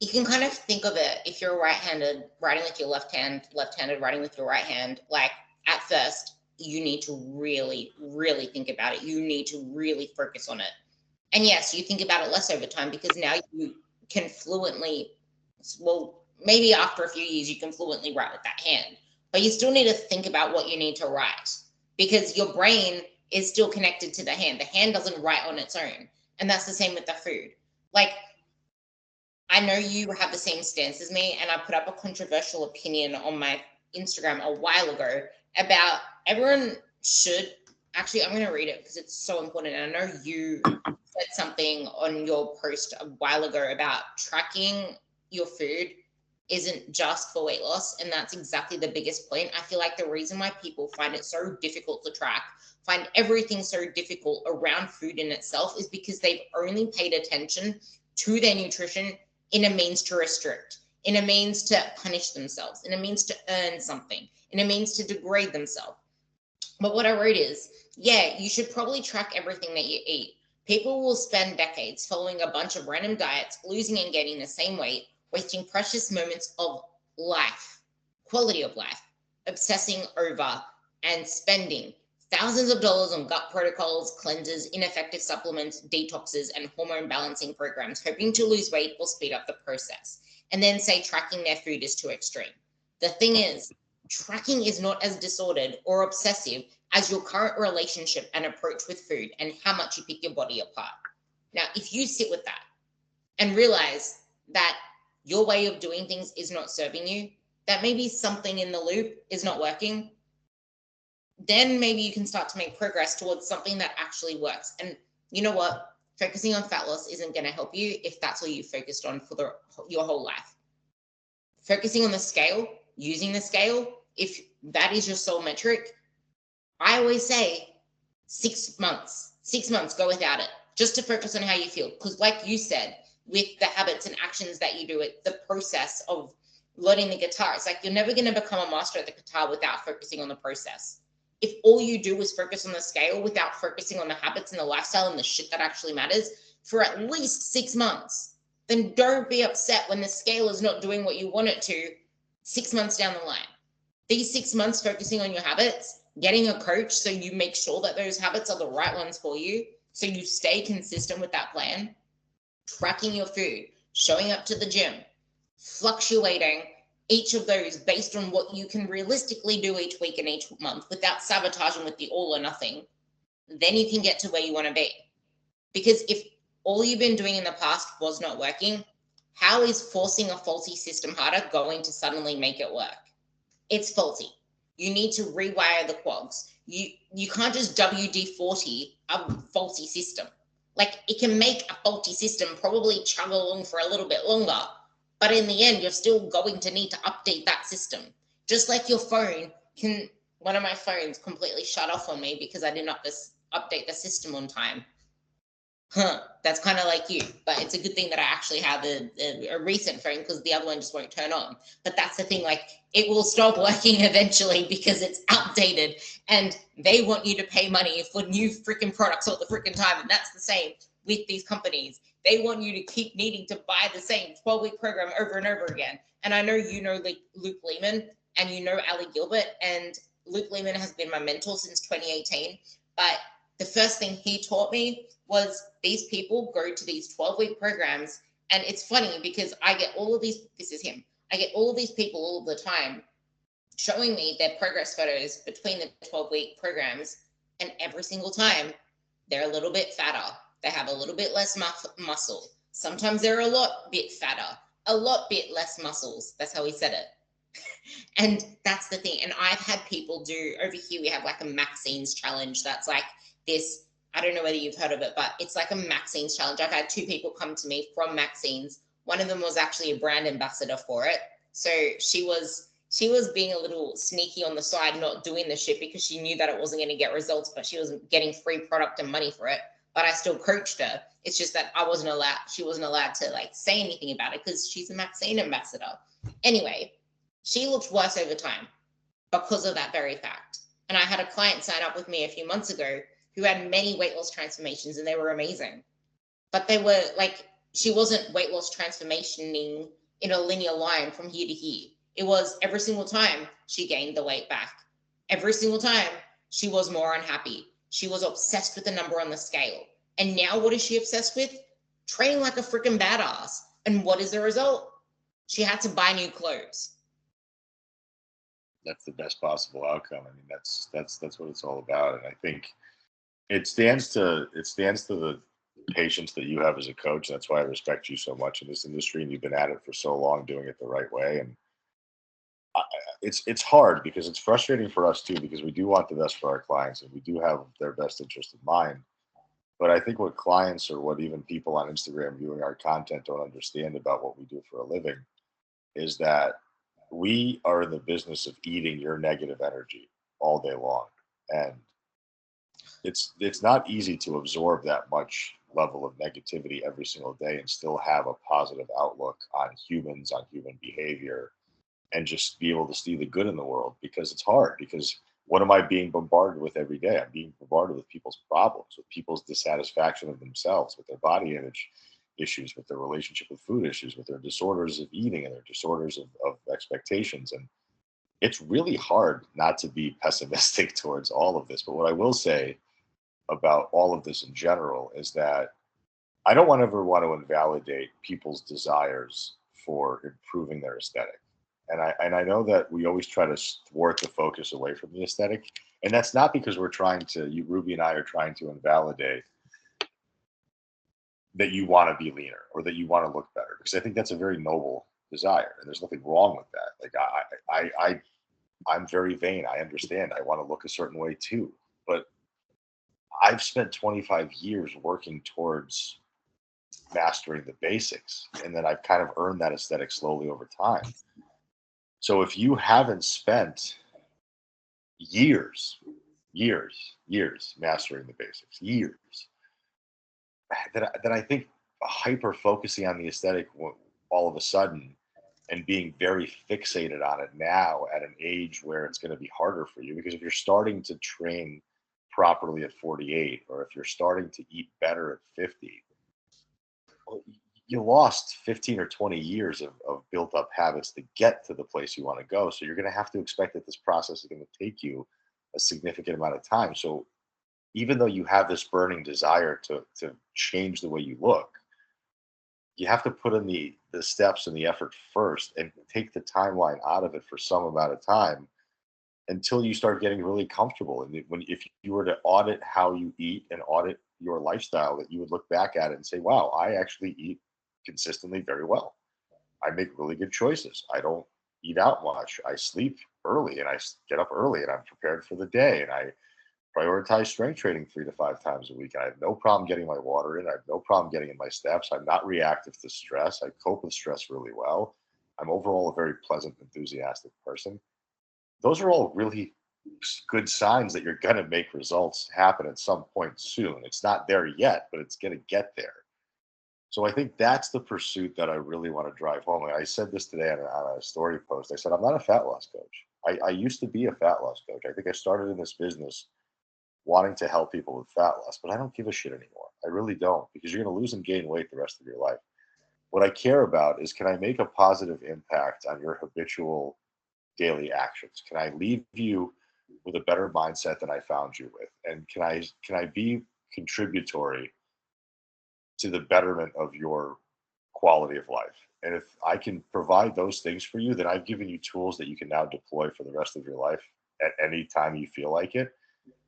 You can kind of think of it, if you're right-handed, writing with your left hand, left-handed, writing with your right hand, like at first, you need to really, really think about it. You need to really focus on it. And yes, you think about it less over time because now you can fluently, well, maybe after a few years, you can fluently write with that hand. But you still need to think about what you need to write because your brain is still connected to the hand. The hand doesn't write on its own. And that's the same with the food. Like, I know you have the same stance as me, and I put up a controversial opinion on my Instagram a while ago about everyone should, actually, I'm going to read it because it's so important. And I know you said something on your post a while ago about tracking your food isn't just for weight loss. And that's exactly the biggest point. I feel like the reason why people find it so difficult to track, find everything so difficult around food in itself, is because they've only paid attention to their nutrition in a means to restrict, in a means to punish themselves, in a means to earn something, in a means to degrade themselves. But what I wrote is, yeah, you should probably track everything that you eat. People will spend decades following a bunch of random diets, losing and gaining the same weight, wasting precious moments of life, quality of life, obsessing over and spending thousands of dollars on gut protocols, cleanses, ineffective supplements, detoxes, and hormone balancing programs, hoping to lose weight or speed up the process, and then say tracking their food is too extreme. The thing is, tracking is not as disordered or obsessive as your current relationship and approach with food and how much you pick your body apart. Now, if you sit with that and realize that your way of doing things is not serving you, that maybe something in the loop is not working, then maybe you can start to make progress towards something that actually works. And you know what? Focusing on fat loss isn't going to help you if that's all you focused on for your whole life. Focusing on the scale, using the scale, if that is your sole metric, I always say 6 months, go without it, just to focus on how you feel. Because like you said, with the habits and actions that you do, it, the process of learning the guitar, it's like you're never going to become a master at the guitar without focusing on the process. If all you do is focus on the scale without focusing on the habits and the lifestyle and the shit that actually matters for at least 6 months, then don't be upset when the scale is not doing what you want it to 6 months down the line. These 6 months focusing on your habits, getting a coach so you make sure that those habits are the right ones for you, so you stay consistent with that plan, tracking your food, showing up to the gym, fluctuating each of those based on what you can realistically do each week and each month without sabotaging with the all or nothing, then you can get to where you want to be. Because if all you've been doing in the past was not working, how is forcing a faulty system harder going to suddenly make it work? It's faulty. You need to rewire the quads. You can't just WD-40 a faulty system. Like, it can make a faulty system probably chug along for a little bit longer, but in the end, you're still going to need to update that system. Just like your phone can, one of my phones completely shut off on me because I did not update the system on time. Huh, that's kind of like you, but it's a good thing that I actually have a recent phone because the other one just won't turn on. But that's the thing, like it will stop working eventually because it's outdated and they want you to pay money for new freaking products all the freaking time. And that's the same with these companies. They want you to keep needing to buy the same 12-week program over and over again. And I know you know like Luke Lehman and you know Ali Gilbert, and Luke Lehman has been my mentor since 2018. But the first thing he taught me was these people go to these 12-week programs. And it's funny because I get all of these, this is him, I get all of these people all the time showing me their progress photos between the 12-week programs. And every single time, they're a little bit fatter. They have a little bit less muscle. Sometimes they're a lot bit fatter, a lot bit less muscles. That's how he said it. And that's the thing. And I've had people do over here, we have like a Maxine's challenge that's like this. I don't know whether you've heard of it, but it's like a Maxine's challenge. I've had two people come to me from Maxine's. One of them was actually a brand ambassador for it. So she was being a little sneaky on the side, not doing the shit because she knew that it wasn't going to get results, but she was getting free product and money for it. But I still coached her. It's just that she wasn't allowed to like say anything about it because she's a Maxine ambassador. Anyway, she looked worse over time because of that very fact. And I had a client sign up with me a few months ago who had many weight loss transformations and they were amazing. But they were like, she wasn't weight loss transformationing in a linear line from here to here. It was every single time she gained the weight back. Every single time she was more unhappy. She was obsessed with the number on the scale. And now what is she obsessed with? Training like a freaking badass. And what is the result? She had to buy new clothes. That's the best possible outcome. I mean, that's what it's all about. And I think it stands to the patience that you have as a coach. That's why I respect you so much in this industry, and you've been at it for so long, doing it the right way. And it's hard because it's frustrating for us too, because we do want the best for our clients and we do have their best interest in mind. But I think what clients or what even people on Instagram viewing our content don't understand about what we do for a living is that we are in the business of eating your negative energy all day long. And it's not easy to absorb that much level of negativity every single day and still have a positive outlook on humans, on human behavior, and just be able to see the good in the world, because it's hard. Because what am I being bombarded with every day? I'm being bombarded with people's problems, with people's dissatisfaction of themselves, with their body image issues, with their relationship with food issues, with their disorders of eating and their disorders of expectations. And it's really hard not to be pessimistic towards all of this. But what I will say about all of this in general is that I don't want ever want to invalidate people's desires for improving their aesthetic. And I know that we always try to thwart the focus away from the aesthetic. And that's not because we're trying to, you, Ruby and I are trying to invalidate that you want to be leaner or that you want to look better, because I think that's a very noble desire. And there's nothing wrong with that. Like I'm very vain. I understand. I want to look a certain way too. But I've spent 25 years working towards mastering the basics, and then I've kind of earned that aesthetic slowly over time. So if you haven't spent years, years mastering the basics, years, then I think hyper focusing on the aesthetic all of a sudden and being very fixated on it now at an age where it's going to be harder for you, because if you're starting to train properly at 48, or if you're starting to eat better at 50, well, you lost 15 or 20 years of built up habits to get to the place you want to go. So you're going to have to expect that this process is going to take you a significant amount of time. So even though you have this burning desire to change the way you look, you have to put in the steps and the effort first and take the timeline out of it for some amount of time until you start getting really comfortable. And if you were to audit how you eat and audit your lifestyle, that you would look back at it and say, wow, I actually eat consistently very well. I make really good choices. I don't eat out much. I sleep early and I get up early and I'm prepared for the day. And I prioritize strength training 3 to 5 times a week. And I have no problem getting my water in. I have no problem getting in my steps. I'm not reactive to stress. I cope with stress really well. I'm overall a very pleasant, enthusiastic person. Those are all really good signs that you're going to make results happen at some point soon. It's not there yet, but it's going to get there. So I think that's the pursuit that I really want to drive home. And I said this today on a story post. I said, I'm not a fat loss coach. I used to be a fat loss coach. I think I started in this business wanting to help people with fat loss, but I don't give a shit anymore. I really don't, because you're going to lose and gain weight the rest of your life. What I care about is, can I make a positive impact on your habitual daily actions? Can I leave you with a better mindset than I found you with? And can I be contributory to the betterment of your quality of life? And if I can provide those things for you, then I've given you tools that you can now deploy for the rest of your life at any time you feel like it.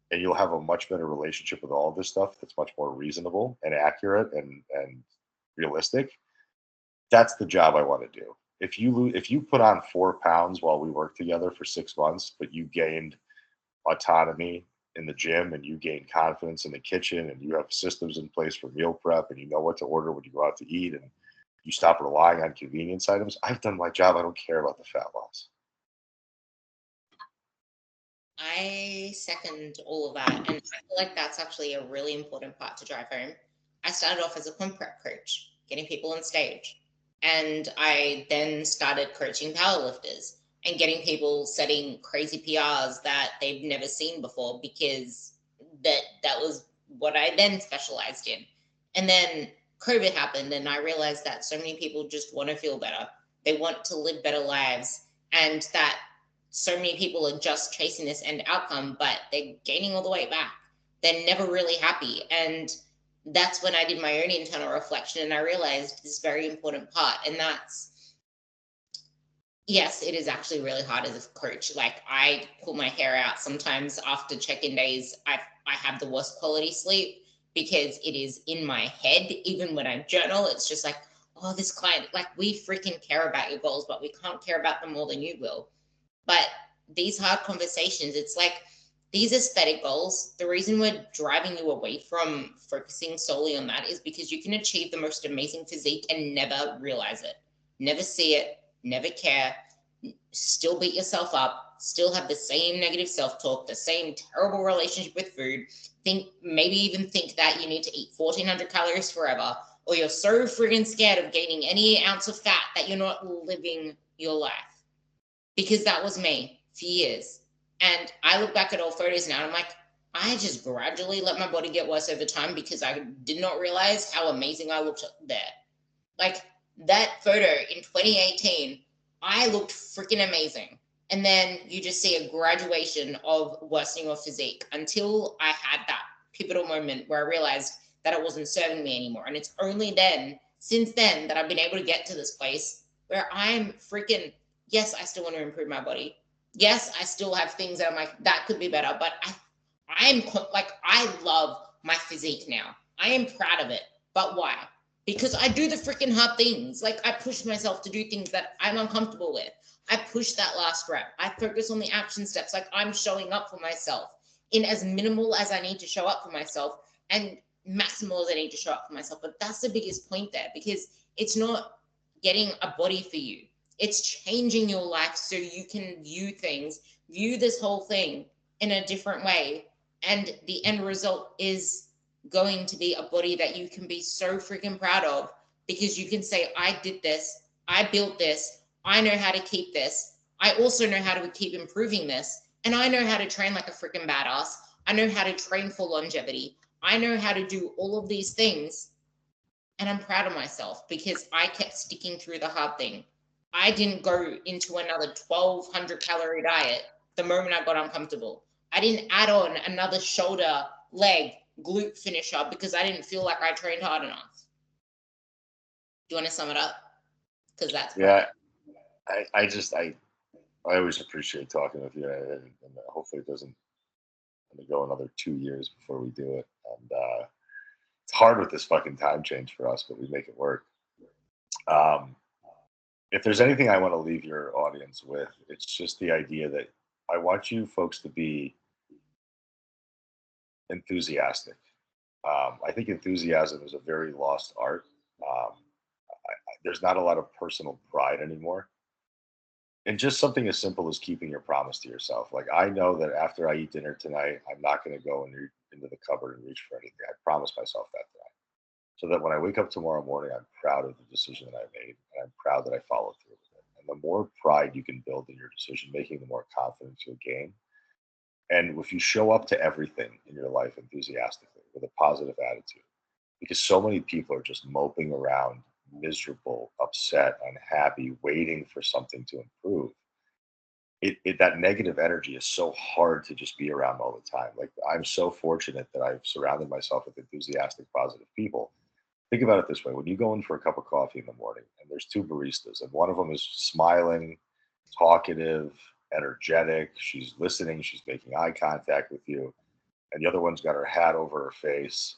And you'll have a much better relationship with all of this stuff that's much more reasonable and accurate and realistic. That's the job I want to do. If you put on 4 pounds while we work together for 6 months, but you gained autonomy in the gym and you gain confidence in the kitchen and you have systems in place for meal prep and you know what to order when you go out to eat and you stop relying on convenience items, I've done my job. I don't care about the fat loss. I second all of that. And I feel like that's actually a really important part to drive home. I started off as a comp prep coach, getting people on stage. And I then started coaching powerlifters and getting people setting crazy PRs that they've never seen before, because that was what I then specialized in. And then COVID happened and I realized that so many people just want to feel better. They want to live better lives, and that so many people are just chasing this end outcome, but they're gaining all the way back. They're never really happy. And that's when I did my own internal reflection and I realized this very important part. And that's, yes, it is actually really hard as a coach. Like, I pull my hair out sometimes after check-in days. I have the worst quality sleep because it is in my head. Even when I journal, it's just like, oh, this client, like, we freaking care about your goals, but we can't care about them more than you will. But these hard conversations, it's like, these aesthetic goals, the reason we're driving you away from focusing solely on that is because you can achieve the most amazing physique and never realize it, never see it, never care, still beat yourself up, still have the same negative self-talk, the same terrible relationship with food, maybe even think that you need to eat 1,400 calories forever, or you're so friggin' scared of gaining any ounce of fat that you're not living your life. Because that was me for years. And I look back at old photos now and I'm like, I just gradually let my body get worse over time because I did not realize how amazing I looked there. Like, that photo in 2018, I looked freaking amazing. And then you just see a graduation of worsening of physique until I had that pivotal moment where I realized that it wasn't serving me anymore. And it's only then, since then, that I've been able to get to this place where I'm freaking, yes, I still want to improve my body. Yes, I still have things that I'm like, that could be better. But I'm like, I love my physique now. I am proud of it. But why? Because I do the freaking hard things. Like, I push myself to do things that I'm uncomfortable with. I push that last rep. I focus on the action steps. Like, I'm showing up for myself in as minimal as I need to show up for myself and maximal as I need to show up for myself. But that's the biggest point there, because it's not getting a body for you. It's changing your life so you can view this whole thing in a different way. And the end result is going to be a body that you can be so freaking proud of, because you can say, I did this, I built this, I know how to keep this, I also know how to keep improving this, and I know how to train like a freaking badass, I know how to train for longevity, I know how to do all of these things, and I'm proud of myself because I kept sticking through the hard thing. I didn't go into another 1,200 calorie diet the moment I got uncomfortable. I didn't add on another shoulder, leg, glute finisher because I didn't feel like I trained hard enough. Do you want to sum it up? Because that's yeah. I always appreciate talking with you, and hopefully it doesn't go another 2 years before we do it. And it's hard with this fucking time change for us, but we make it work. If there's anything I want to leave your audience with, it's just the idea that I want you folks to be enthusiastic. I think enthusiasm is a very lost art. There's not a lot of personal pride anymore. And just something as simple as keeping your promise to yourself. Like, I know that after I eat dinner tonight, I'm not going to go into the cupboard and reach for anything. I promised myself that tonight. So that when I wake up tomorrow morning, I'm proud of the decision that I made, and I'm proud that I followed through with it. And the more pride you can build in your decision making, the more confidence you'll gain. And if you show up to everything in your life enthusiastically with a positive attitude, because so many people are just moping around, miserable, upset, unhappy, waiting for something to improve. That negative energy is so hard to just be around all the time. Like, I'm so fortunate that I've surrounded myself with enthusiastic, positive people. Think about it this way: when you go in for a cup of coffee in the morning, and there's two baristas, and one of them is smiling, talkative, energetic, she's listening, she's making eye contact with you, and the other one's got her hat over her face,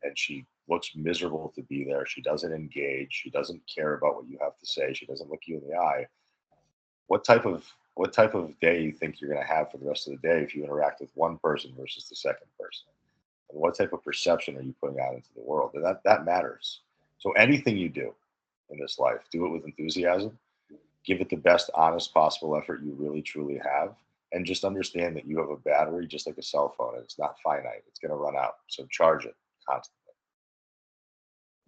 and she looks miserable to be there. She doesn't engage. She doesn't care about what you have to say. She doesn't look you in the eye. What type of day you think you're going to have for the rest of the day if you interact with one person versus the second person? And what type of perception are you putting out into the world? And that matters. So anything you do in this life, do it with enthusiasm, give it the best honest possible effort you really truly have, and just understand that you have a battery just like a cell phone, and it's not finite. It's going to run out. So charge it constantly.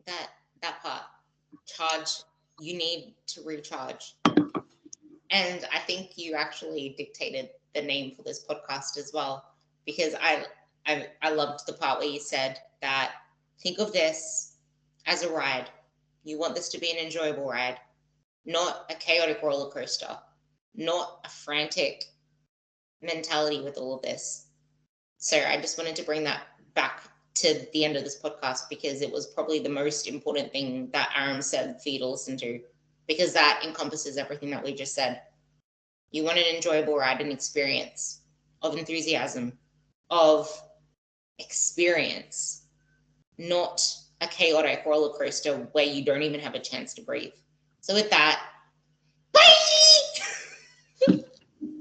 That part, charge. You need to recharge. And I think you actually dictated the name for this podcast as well, because I loved the part where you said that think of this as a ride. You want this to be an enjoyable ride, not a chaotic roller coaster, not a frantic mentality with all of this. So I just wanted to bring that back to the end of this podcast, because it was probably the most important thing that Aram said for you to listen to, because that encompasses everything that we just said. You want an enjoyable ride and experience of enthusiasm, of experience, not a chaotic roller coaster where you don't even have a chance to breathe. So with that,